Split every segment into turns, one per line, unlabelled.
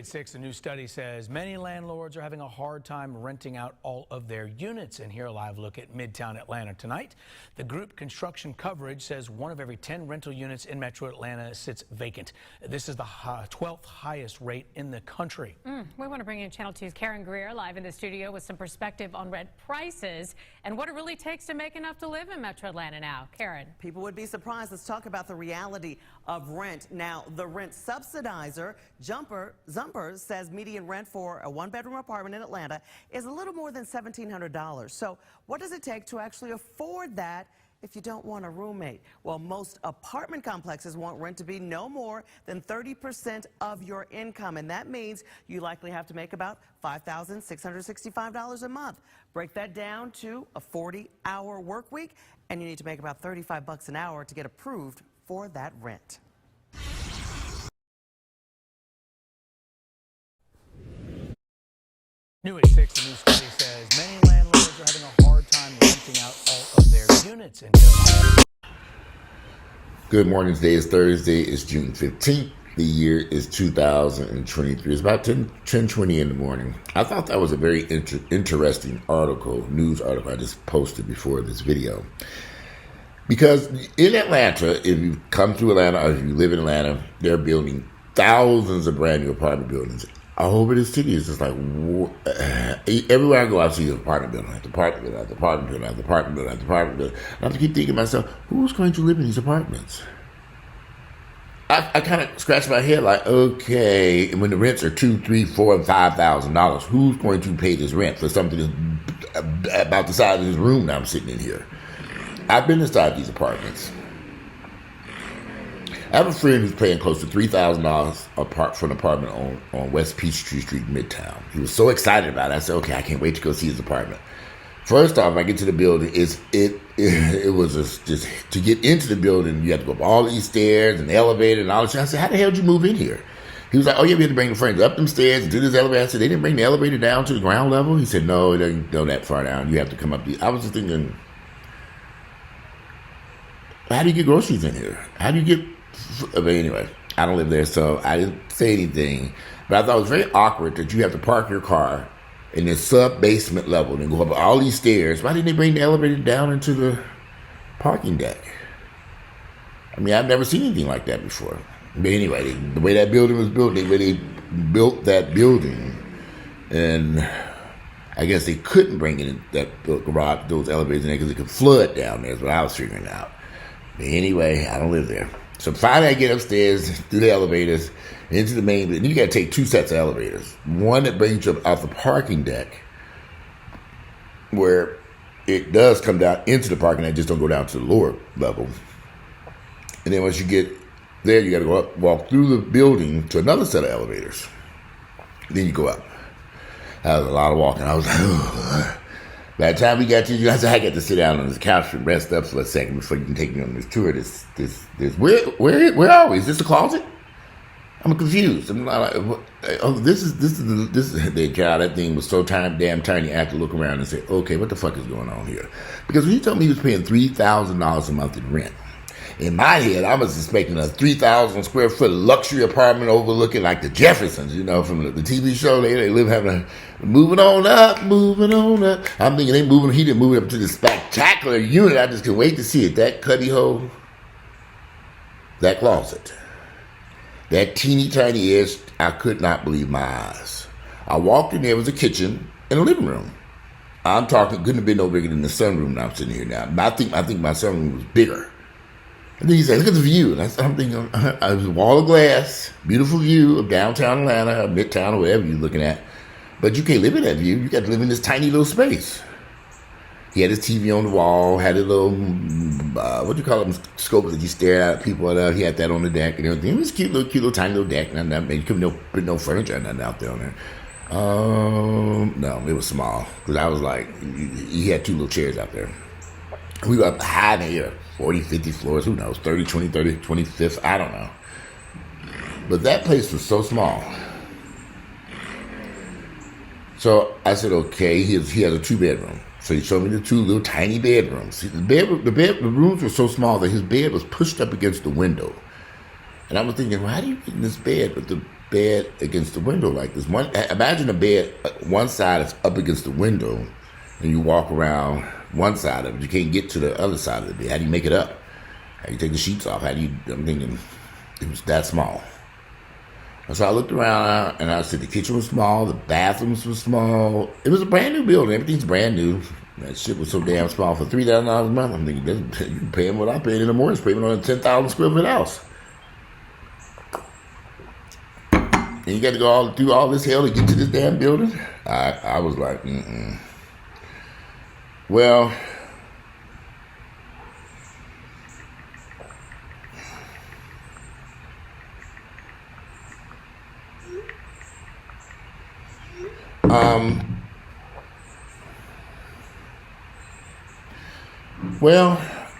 At 6, a new study says many landlords are having a hard time renting out all of their units. And here, a live look at Midtown Atlanta tonight. The group construction coverage says 1 of every 10 rental units in Metro Atlanta sits vacant. This is the 12th highest rate in the country.
We want to bring in Channel 2's Karen Greer live in the studio with some perspective on rent prices and what it really takes to make enough to live in Metro Atlanta now. Karen.
People would be surprised. Let's talk about the reality of rent. Now, the rent subsidizer, Jumpers, says median rent for a 1-bedroom apartment in Atlanta is a little more than $1,700. So what does it take to actually afford that if you don't want a roommate? Well, most apartment complexes want rent to be no more than 30% of your income, and that means you likely have to make about $5,665 a month. Break that down to a 40-hour work week, and you need to make about $35 an hour to get approved for that rent.
New at 6, a new study says many landlords are having a hard time renting out all of their units.
Good morning. Today is Thursday. It's June 15th. The year is 2023. It's about 10:20 in the morning. I thought that was a very interesting news article I just posted before this video. Because in Atlanta, if you come to Atlanta or if you live in Atlanta, they're building thousands of brand new apartment buildings. All over the city, it's just like, everywhere I go, I see an apartment building, after apartment building, after apartment building, after apartment building, after apartment building. And I have to keep thinking to myself, who's going to live in these apartments? I kind of scratch my head like, okay, when the rents are $2,000, $3,000, $4,000, and $5,000, who's going to pay this rent for something that's about the size of this room that I'm sitting in here? I've been inside these apartments. I have a friend who's paying close to $3,000 apart for an apartment on West Peachtree Street, Midtown. He was so excited about it. I said, okay, I can't wait to go see his apartment. First off, I get to the building, it was just to get into the building, you have to go up all these stairs and the elevator and all that shit. I said, how the hell did you move in here? He was like, oh yeah, we had to bring the friends up them stairs and do this elevator. I said, they didn't bring the elevator down to the ground level? He said, no, it doesn't go that far down. You have to come up. I was just thinking, how do you get groceries in here? How do you get... But anyway, I don't live there, so I didn't say anything. But I thought it was very awkward that you have to park your car in this sub-basement level and go up all these stairs. Why didn't they bring the elevator down into the parking deck? I mean, I've never seen anything like that before. But anyway, the way that building was built, the way they built that building, and I guess they couldn't bring in that garage, those elevators in there because it could flood down there, is what I was figuring out. But anyway, I don't live there. So finally I get upstairs, through the elevators, into the main, and you got to take 2 sets of elevators. One that brings you up off the parking deck, where it does come down into the parking deck, just don't go down to the lower level. And then once you get there, you got to go up, walk through the building to another set of elevators. Then you go up. That was a lot of walking. I was like, oh. By the time we got to you, I said, I got to sit down on this couch and rest up for a second before you can take me on this tour. Where are we? Is this the closet? I'm confused. I'm like, oh, this is the child. That thing was so damn tiny. I had to look around and say, okay, what the fuck is going on here? Because when he told me he was paying $3,000 a month in rent, in my head, I was expecting a 3,000 square foot luxury apartment overlooking like the Jeffersons, you know, from the TV show. They live moving on up. I'm thinking he didn't move up to this spectacular unit. I just couldn't wait to see it. That cubby hole, that closet, that teeny tiny edge, I could not believe my eyes. I walked in, there was a kitchen and a living room. I'm talking, couldn't have been no bigger than the sunroom that I'm sitting here now. I think my sunroom was bigger. And then he said, look at the view. And I'm thinking, it was a wall of glass, beautiful view of downtown Atlanta, or Midtown, or wherever you're looking at. But you can't live in that view. You got to live in this tiny little space. He had his TV on the wall, had a little, what do you call them, scope that you stare at people. He had that on the deck and everything. It was a cute little tiny little deck. And you couldn't put no furniture or nothing out there on there. No, it was small. Because I was like, he had 2 little chairs out there. We were up high in the air, 40, 50 floors, who knows, 30, 20, 30, 25th, I don't know. But that place was so small. So I said, okay, he has a 2-bedroom. So he showed me the 2 little tiny bedrooms. The rooms were so small that his bed was pushed up against the window. And I was thinking, well, how do you get in this bed with the bed against the window like this? Imagine a bed, one side is up against the window, and you walk around one side of it. You can't get to the other side of the bed. How do you make it up? How do you take the sheets off? I'm thinking it was that small. And so I looked around, and I said the kitchen was small, the bathrooms were small. It was a brand new building. Everything's brand new. That shit was so damn small for $3,000 a month. I'm thinking, you paying what I paid in the mortgage payment on a 10,000 square foot house. And you got to go through all this hell to get to this damn building? I was like, Well,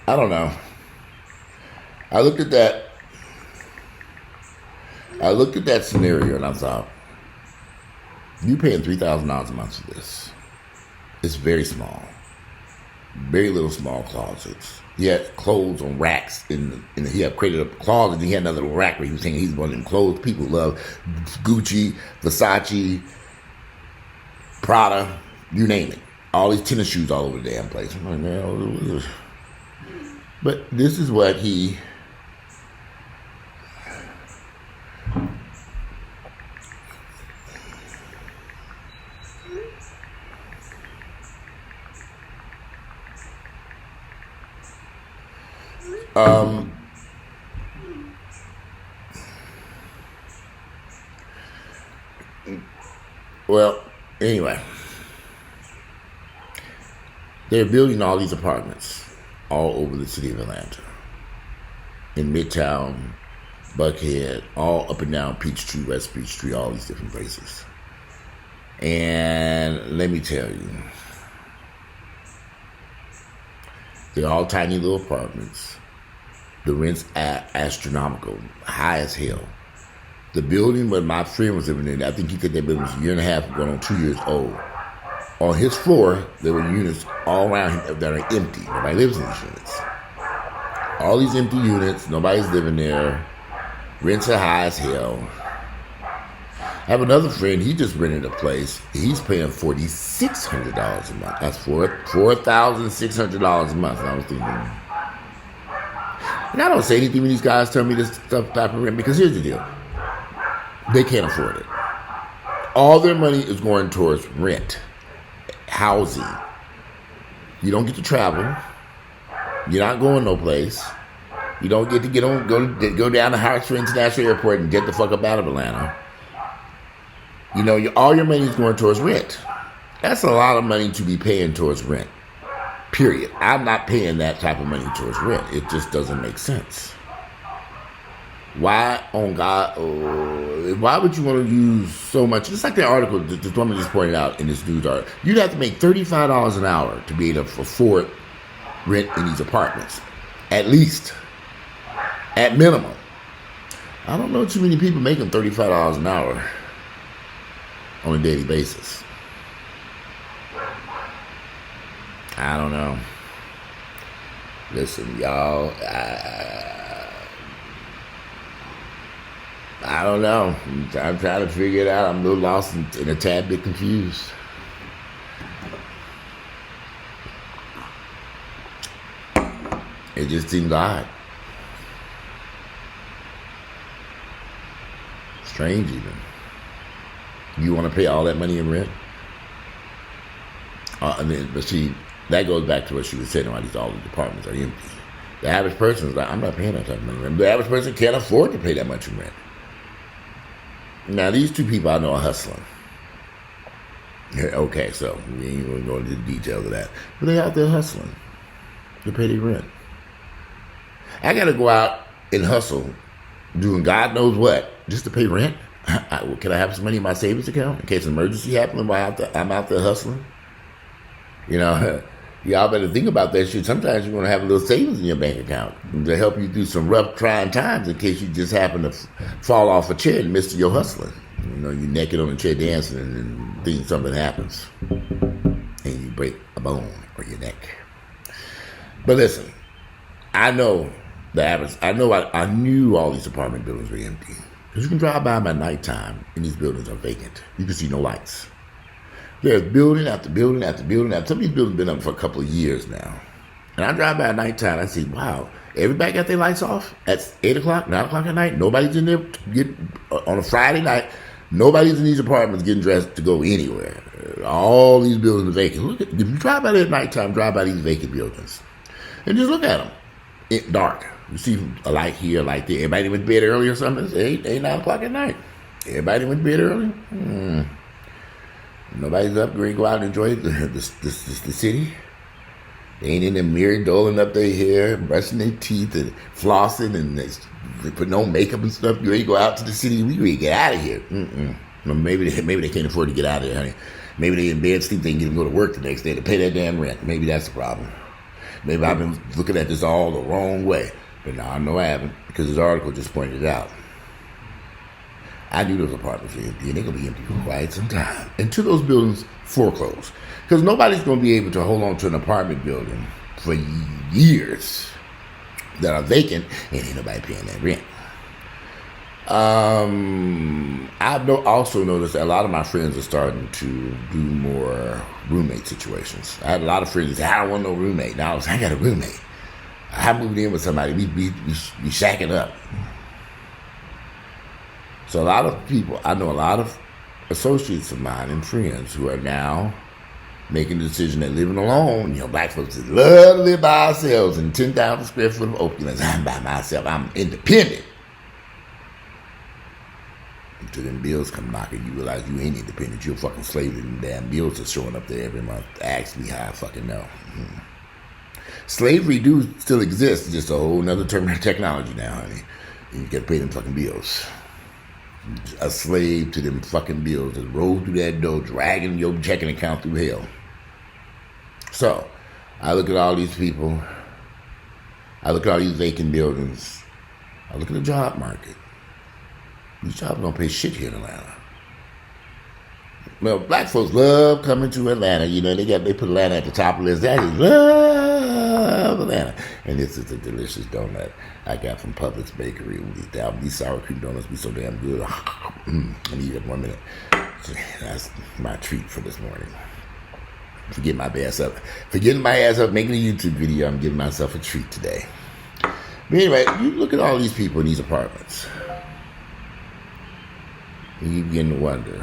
I don't know. I looked at that scenario and I thought, you paying $3,000 a month for this. It's very small. Very little small closets. He had clothes on racks and he had created a closet and he had another rack where he was saying he's one of them clothes people love. Gucci, Versace, Prada, you name it. All these tennis shoes all over the damn place. I'm like, man, but this is what he well, anyway, they're building all these apartments all over the city of Atlanta, in Midtown, Buckhead, all up and down Peachtree, West Peachtree, all these different places. And let me tell you, they're all tiny little apartments. The rent's astronomical, high as hell. The building where my friend was living in, I think he said that building was a year and a half, going on 2 years old. On his floor, there were units all around him that are empty. Nobody lives in these units. All these empty units, nobody's living there. Rents are high as hell. I have another friend, he just rented a place. He's paying $4,600 a month. That's $4,600 a month. And I was thinking, and I don't say anything when these guys tell me this stuff about rent, because here's the deal. They can't afford it. All their money is going towards rent, housing. You don't get to travel. You're not going no place. You don't get to go down to Hartsfield International Airport and get the fuck up out of Atlanta. You know, all your money is going towards rent. That's a lot of money to be paying towards rent. Period. I'm not paying that type of money towards rent. It just doesn't make sense. Why, on God, why would you want to use so much? Just like the article, the woman just pointed out in this news article, you'd have to make $35 an hour to be able to afford rent in these apartments. At least. At minimum. I don't know too many people making $35 an hour on a daily basis. I don't know. Listen, y'all, I don't know. I'm trying to figure it out. I'm a little lost and a tad bit confused. It just seems odd. Strange even. You want to pay all that money in rent? But see, that goes back to what she was saying about all the departments are empty. The average person is like, I'm not paying that type of money in rent. The average person can't afford to pay that much in rent. Now, these two people I know are hustling. Okay, so we ain't going to go into the details of that. But they out there hustling to pay their rent. I got to go out and hustle, doing God knows what, just to pay rent. Can I have some money in my savings account in case an emergency happens while I'm out there hustling? You know, y'all better think about that shit. Sometimes you're going to have a little savings in your bank account to help you through some rough, trying times in case you just happen to fall off a chair in the midst of your hustling. You know, you're naked on the chair dancing and then something happens and you break a bone or your neck. But listen, I know the average. I knew all these apartment buildings were empty because you can drive by nighttime and these buildings are vacant. You can see no lights. There's building after building after building after. Some of these buildings have been up for a couple of years now. And I drive by at nighttime, I see, wow, everybody got their lights off at 8 o'clock, 9 o'clock at night. Nobody's in there on a Friday night. Nobody's in these apartments getting dressed to go anywhere. All these buildings are vacant. Look at, if you drive by there at nighttime, drive by these vacant buildings. And just look at them. It's dark. You see a light here, a light there. Everybody went to bed early or something. It's 8, 9 o'clock at night. Everybody went to bed early. Nobody's up, ready to go out and enjoy the city. They ain't in the mirror doling up their hair, brushing their teeth, and flossing, and they put on makeup and stuff. You ready to go out to the city? We ready to get out of here. Well, maybe they can't afford to get out of there, honey. Maybe they in bed sleep, they can get them to go to work the next day to pay that damn rent. Maybe that's the problem. Maybe I've been looking at this all the wrong way. But no, I know I haven't, because this article just pointed it out. I knew those apartments were empty, and they're going to be empty for quite some time until those buildings foreclose. Because nobody's going to be able to hold on to an apartment building for years that are vacant, and ain't nobody paying that rent. I've also noticed that a lot of my friends are starting to do more roommate situations. I had a lot of friends that said, I don't want no roommate. Now I got a roommate. I moved in with somebody. We shacking up. So a lot of people, I know a lot of associates of mine and friends who are now making the decision that living alone, black folks just love to live by ourselves in 10,000 square foot of opulence. I'm by myself. I'm independent. Until them bills come knocking, you realize you ain't independent. You're a fucking slave to them damn bills that's showing up there every month. Ask me how I fucking know. Slavery do still exist. It's just a whole nother term of technology now, honey. You gotta pay them fucking bills. A slave to them fucking bills that roll through that door, dragging your checking account through hell. So, I look at all these people. I look at all these vacant buildings. I look at the job market. These jobs don't pay shit here in Atlanta. Well, black folks love coming to Atlanta. They put Atlanta at the top of the list. They just love Atlanta. And this is a delicious donut I got from Publix Bakery. These sour cream donuts be so damn good. Let me eat it 1 minute. That's my treat for this morning. Forgetting my ass up, making a YouTube video. I'm giving myself a treat today. But anyway, you look at all these people in these apartments. And you begin to wonder,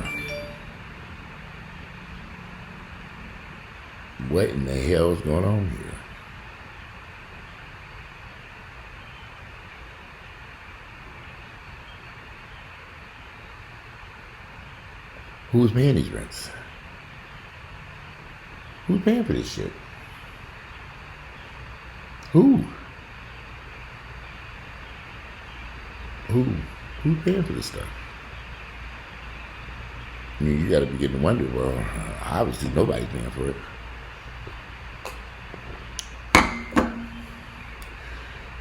what in the hell is going on here? Who's paying these rents? Who's paying for this shit? Who's paying for this stuff? I mean, you got to begin to wonder, well, obviously nobody's paying for it.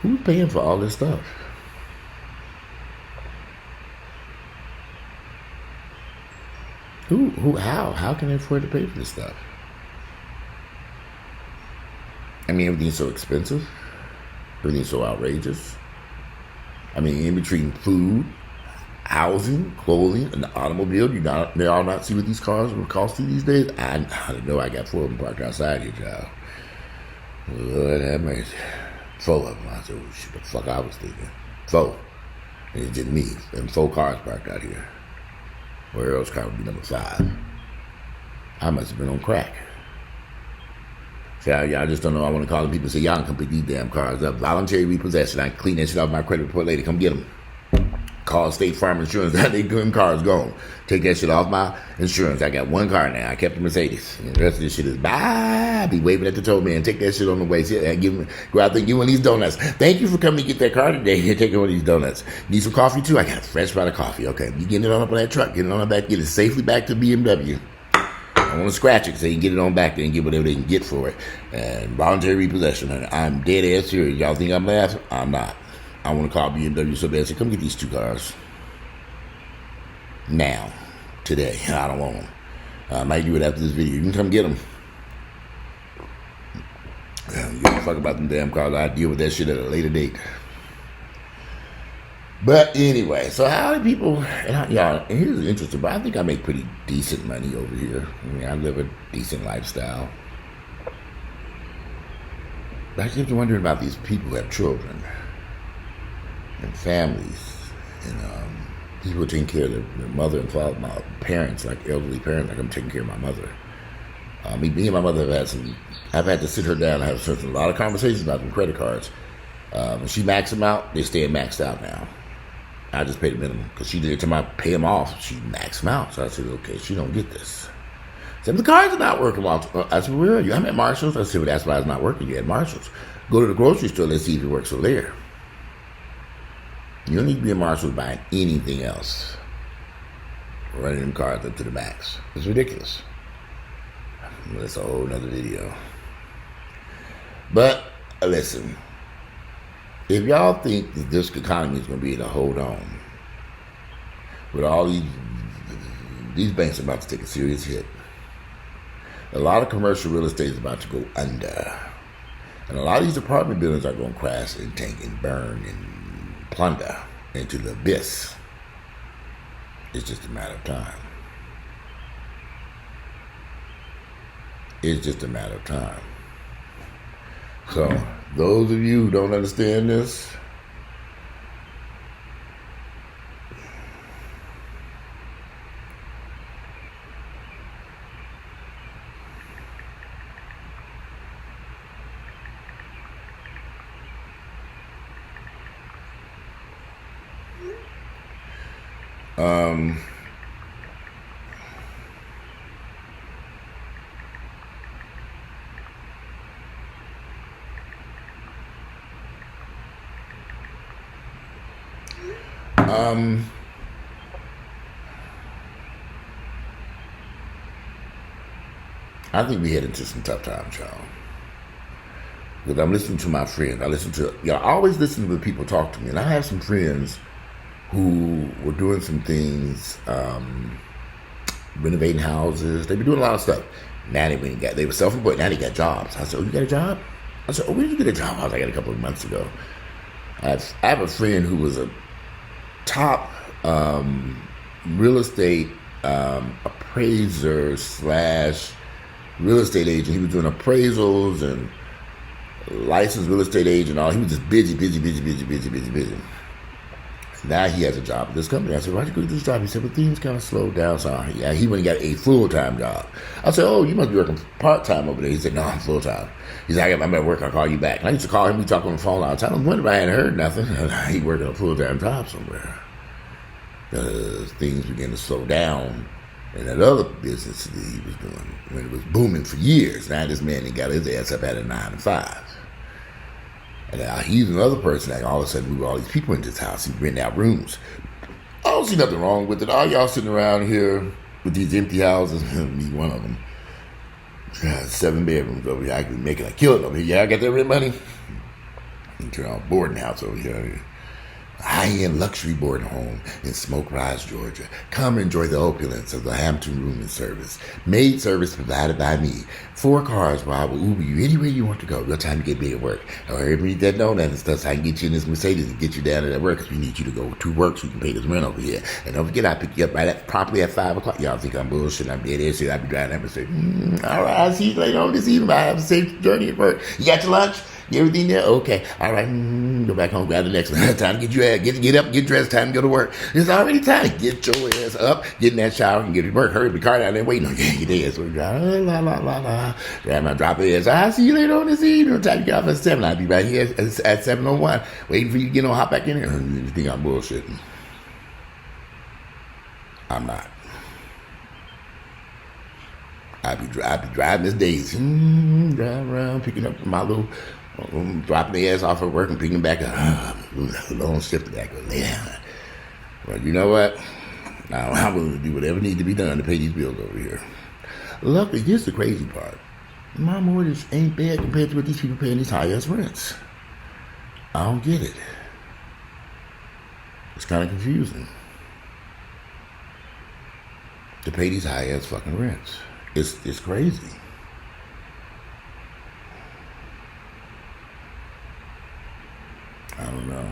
Who's paying for all this stuff? How can they afford to pay for this stuff? I mean, everything's so expensive. Everything's so outrageous. I mean, in between food, housing, clothing, and the automobile, they all not see what these cars will cost you these days? I know I got 4 of them parked outside here, child. Lord have mercy. 4 of them. I said, oh, shit, the fuck I was thinking. 4. And it's just me. And 4 cars parked out here. Where else car would be number 5? I must have been on crack. See, I just don't know. I want to call the people and say, y'all can come pick these damn cars up. Voluntary repossession. I can clean that shit off my credit report later. Come get them. Call State Farm Insurance. They good cars gone. Take that shit off my insurance. I got 1 car now. I kept the Mercedes. And the rest of this shit is bye. Be waving at the tow man. Take that shit on the way. See, go out there and get one of these donuts. Thank you for coming to get that car today. Here, take one of these donuts. Need some coffee too? I got a fresh pot of coffee. Okay, you getting it on up on that truck. Get it on back. Get it safely back to BMW. I want to scratch it so you can get it on back there and get whatever they can get for it. And voluntary repossession. And I'm dead ass serious. Y'all think I'm laughing? I'm not. I want to call BMW so bad. Say, come get these 2 cars. Now. Today. I don't want them. I might do it after this video. You can come get them. You don't fuck about them damn cars. I'll deal with that shit at a later date. But anyway, so how do people, y'all, and here's the interesting, but I think I make pretty decent money over here. I mean, I live a decent lifestyle. But I keep wondering about these people who have children and families and people taking care of their mother and father, my parents, like elderly parents, like I'm taking care of my mother. Me and my mother I've had to sit her down and have a lot of conversations about them credit cards. When she maxed them out, they stay maxed out now. I just pay the minimum because she did it to my pay them off. She maxed them out. So I said, okay, she don't get this. Said, the cards are not working. I said, where are you? I'm at Marshall's. I said, well, that's why it's not working. You're at Marshall's. Go to the grocery store. Let's see if it works over there. You don't need to be at Marshall's buying anything else. Running them cards up to the max. It's ridiculous. That's a whole nother video. But listen, if y'all think that this economy is going to be able to hold on, with all these banks are about to take a serious hit. A lot of commercial real estate is about to go under. And a lot of these apartment buildings are going to crash and tank and burn and plunder into the abyss. It's just a matter of time. It's just a matter of time. So, those of you who don't understand this, I think we head into some tough times, y'all. Because I'm listening to my friends. I always listen to the people talk to me. And I have some friends who were doing some things, renovating houses. They were doing a lot of stuff. Now they were self-employed. Now they got jobs. I said, oh, you got a job? I said, oh, where did you get a job? I got a couple of months ago. I have a friend who was a top real estate appraiser / real estate agent. He was doing appraisals and licensed real estate agent and all. He was just busy. Now he has a job at this company. I said, why'd you go to this job? He said, well, things kind of slowed down. So he went and got a full-time job. I said, oh, you must be working part-time over there. He said, no, I'm full-time. He said, I'm at work. I'll call you back. And I used to call him. We talk on the phone all the time. I wondered if I hadn't heard nothing. He working a full-time job somewhere. Things began to slow down. And that other business that he was doing, when it was booming for years, now this man, he got his ass up at a 9 to 5. And now he's another person that all of a sudden moved all these people into his house. He rented out rooms. I don't see nothing wrong with it. All y'all sitting around here with these empty houses, me one of them. 7 bedrooms over here. I could be making a killing over here. Yeah, I got that rent money. You turn on boarding house over here. High-end luxury boarding home in Smoke Rise, Georgia. Come enjoy the opulence of the Hampton Room and Service. Maid service provided by me. 4 cars where I will Uber you anywhere you want to go. What time you get me at work. Or everybody that know that and stuff, so I can get you in this Mercedes and get you down to that work because we need you to go to work so you can pay this rent over here. And don't forget, I pick you up promptly at 5 o'clock. Y'all think I'm bullshit. I'm dead ass shit. I be driving that Mercedes. All right, I'll see you later on this evening. I have a safe journey at work. You got your lunch? Get everything there? Okay. All right. Go back home, grab the next one. Time to get your ass, get up, get dressed, time to go to work. It's already time. Get your ass up, get in that shower, and get to work. Hurry, the car down there waiting on you. Get ass. So grab my drop ass. I'll see you later on this evening. Time to get off at 7. I'll be right here at 7:01, waiting for you to get on, hop back in there. You think I'm bullshitting? I'm not. I be driving this days, driving around, picking up my little, dropping the ass off at work and picking back up. Long shift back. Well, you know what? Now I'm willing to do whatever needs to be done to pay these bills over here. Luckily, here's the crazy part. My mortgage ain't bad compared to what these people paying these high-ass rents. I don't get it. It's kind of confusing to pay these high-ass fucking rents. It's crazy. I don't know.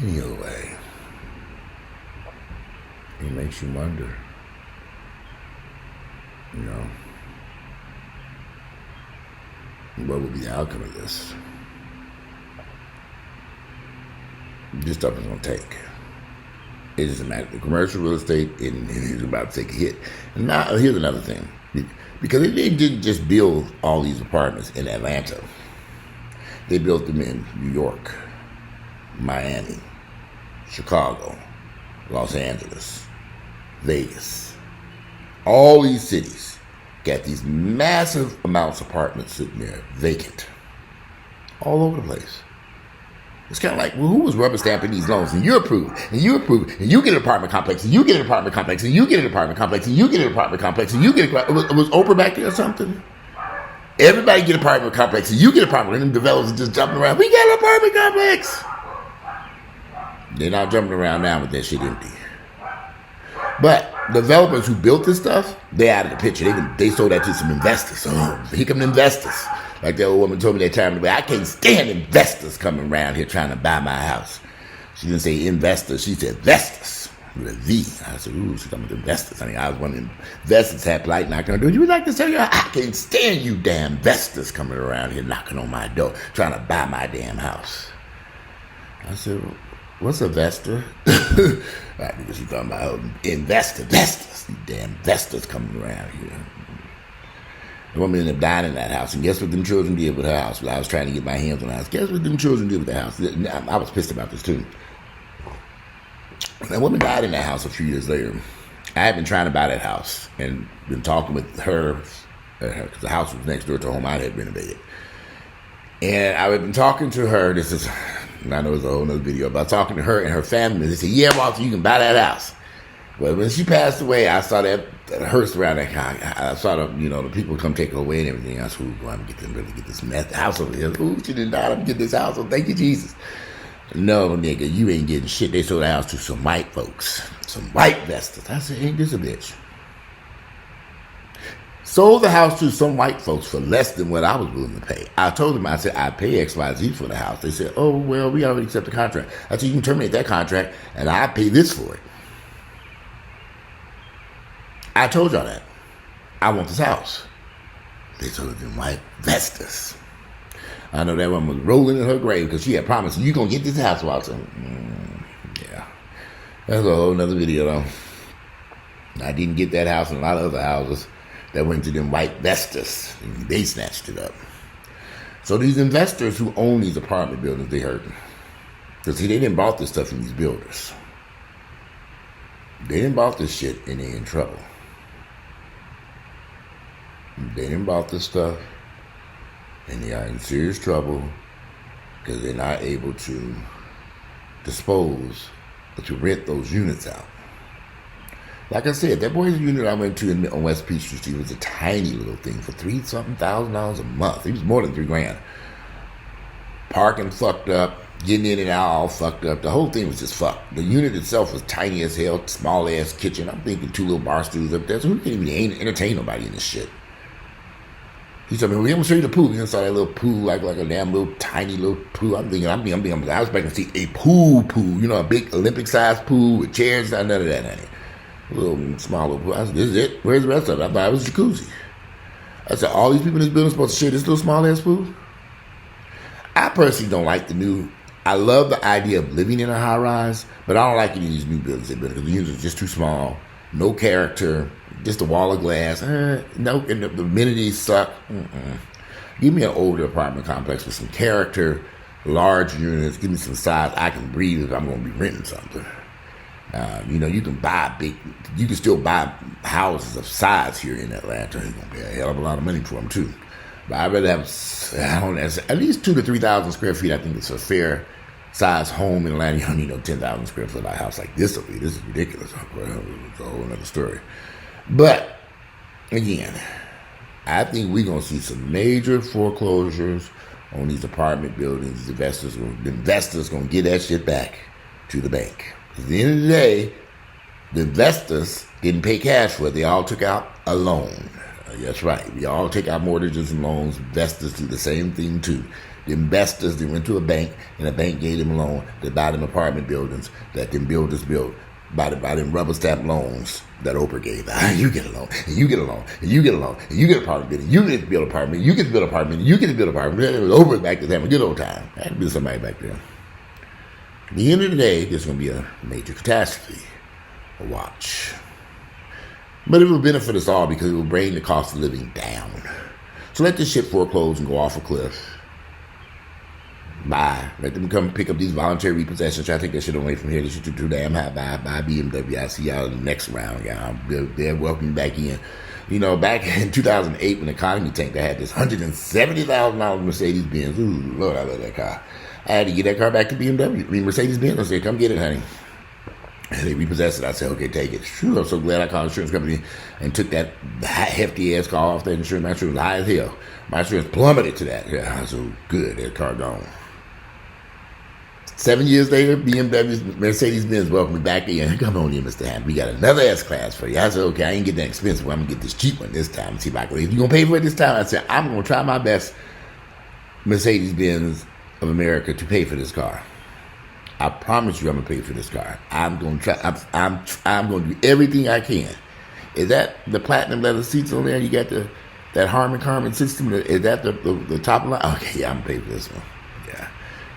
any other way. It makes you wonder, you know, what would be the outcome of this? This stuff is going to take. It doesn't matter. The commercial real estate is about to take a hit. And now, here's another thing. Because they didn't just build all these apartments in Atlanta. They built them in New York, Miami, Chicago, Los Angeles, Vegas. All these cities got these massive amounts of apartments sitting there, vacant, all over the place. It's kind of like, well, who was rubber stamping these loans? And you approve, and you approve, and you get an apartment complex, and you get an apartment complex, and you get an apartment complex, and you get an apartment complex, and you get was Oprah back there or something? Everybody get an apartment complex, and you get an apartment, and them developers are just jumping around. We got an apartment complex. They're not jumping around now with that shit empty. But developers who built this stuff, they're out of the picture. They sold that to some investors. Oh, here come the investors. Like that old woman told me that time, I can't stand investors coming around here trying to buy my house. She didn't say investors, she said investors with a V. I said, ooh, she's talking about investors. I mean, I was one of the investors had polite knocking on the door. You would like to tell you, I can't stand you damn investors coming around here knocking on my door trying to buy my damn house. I said, what's a investor? Right, because she's talking about investors, these damn investors coming around here. The woman ended up dying in that house, and guess what them children did with her house? Well, I was trying to get my hands on the house. Guess what them children did with the house? I was pissed about this too. That woman died in that house a few years later. I had been trying to buy that house and been talking with her, because the house was next door to a home I had renovated. And I had been talking to her. I know it's a whole other video, but I was talking to her and her family. They said, yeah, Walter, you can buy that house. But when she passed away, I saw that hearse around that car. I saw the people come take her away and everything. I said, ooh, I'm going to get this meth house over here. Ooh, she didn't die. I'm going to get this house. Oh, thank you, Jesus. No, nigga, you ain't getting shit. They sold the house to some white folks, some white investors. I said, ain't this a bitch? Sold the house to some white folks for less than what I was willing to pay. I told them, I said, I pay XYZ for the house. They said, oh, well, we already accept the contract. I said, you can terminate that contract, and I pay this for it. I told y'all that. I want this house. They sold it to white investors. I know that woman was rolling in her grave because she had promised, you going to get this house. So I said, yeah. That's a whole nother video, though. I didn't get that house and a lot of other houses that went to them white investors. And they snatched it up. So these investors who own these apartment buildings, they hurting. Because see, they didn't bought this stuff from these builders. They didn't bought this shit and they're in trouble. They didn't bought this stuff and they are in serious trouble because they're not able to dispose or to rent those units out. Like I said, that boy's unit I went to on West Peachtree Street was a tiny little thing for $3,000 a month. It was more than $3,000. Parking fucked up, getting in and out all fucked up. The whole thing was just fucked. The unit itself was tiny as hell, small ass kitchen. I'm thinking 2 little bar stools up there. So who can even entertain nobody in this shit? He told me, we're going to show you the pool. He saw that little pool, like a damn little tiny little pool. I'm thinking, I was expecting to see a pool, a big Olympic-sized pool with chairs, none of that, honey. A little small little pool. I said, this is it? Where's the rest of it? I thought it was a jacuzzi. I said, all these people in this building are supposed to share this little small-ass pool? I personally don't like I love the idea of living in a high-rise, but I don't like any of these new buildings they're building because the units are just too small, no character, just a wall of glass. No, and the amenities suck. Give me an older apartment complex with some character, large units. Give me some size I can breathe if I'm going to be renting something. You can still buy houses of size here in Atlanta. You're going to pay a hell of a lot of money for them too. But I'd rather have, at least 2,000 to 3,000 square feet. I think it's a fair size home in Atlanta. You don't need no 10,000 square foot house like this. This is ridiculous. It's a whole other story. But again, I think we're going to see some major foreclosures on these apartment buildings. The investors going to get that shit back to the bank. At the end of the day, the investors didn't pay cash for it. They all took out a loan. That's right. We all take out mortgages and loans. Investors do the same thing too. The investors, they went to a bank, and the bank gave them a loan to buy them apartment buildings that them builders built by them rubber stamp loans that Oprah gave. You get a loan, and you get a loan, and you get a loan, and you get an apartment building, you get to build an apartment, you get to build an apartment, you get to build an apartment. Oprah back to having a good old time. I had to be somebody back there. At the end of the day, there's going to be a major catastrophe. Watch. But it will benefit us all because it will bring the cost of living down. So let this shit foreclose and go off a cliff. Bye. Let them come pick up these voluntary repossessions. Try to take that shit away from here. This shit too damn high. Bye BMW. I'll see y'all in the next round, y'all. They're welcome back in. You know, back in 2008 when the economy tanked, I had this $170,000 Mercedes-Benz. Ooh, Lord, I love that car. I had to get that car back to BMW. I mean, Mercedes-Benz. I said, come get it, honey. And they repossessed it. I said, okay, take it. Phew, I'm so glad I called the insurance company and took that hefty-ass car off that insurance. My insurance was high as hell. My insurance plummeted to that. Yeah, I was so good. That car gone. 7 years later, BMW's Mercedes-Benz welcomed me back in. Come on in, Mr. Hammond. We got another S-Class for you. I said, okay, I ain't get that expensive one. I'm going to get this cheap one this time and see if I can. You going to pay for it this time? I said, I'm going to try my best, Mercedes-Benz of America, to pay for this car. I promise you I'm going to pay for this car. I'm going to try. I'm going to do everything I can. Is that the platinum leather seats on there? You got that Harman Kardon system? Is that the top line? Okay, yeah, I'm going to pay for this one. Yeah.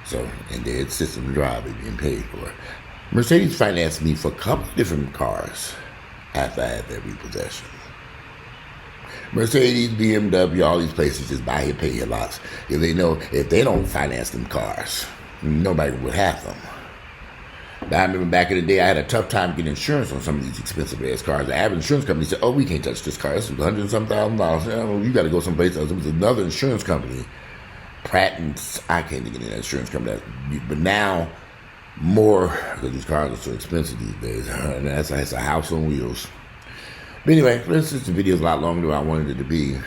So, and there's system to drive is being paid for. Mercedes financed me for a couple of different cars after I had that repossession. Mercedes, BMW, all these places just buy here, pay here lots. If they know, if they don't finance them cars, nobody would have them. Now, I remember back in the day, I had a tough time getting insurance on some of these expensive ass cars. The average insurance company said, oh, we can't touch this car. This is $100 and some $1,000. You got to go someplace else. It was another insurance company. Pratt and I can't think of that insurance company. But now, more, because these cars are so expensive these days. And that's a house on wheels. But anyway, this video is a lot longer than I wanted it to be.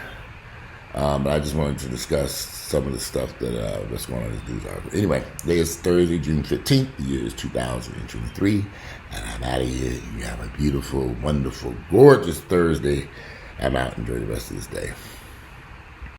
But I just wanted to discuss some of the stuff that's going on in this news article. Anyway, today is Thursday, June 15th. The year is 2023. And I'm out of here. You have a beautiful, wonderful, gorgeous Thursday. I'm out. Enjoy the rest of this day.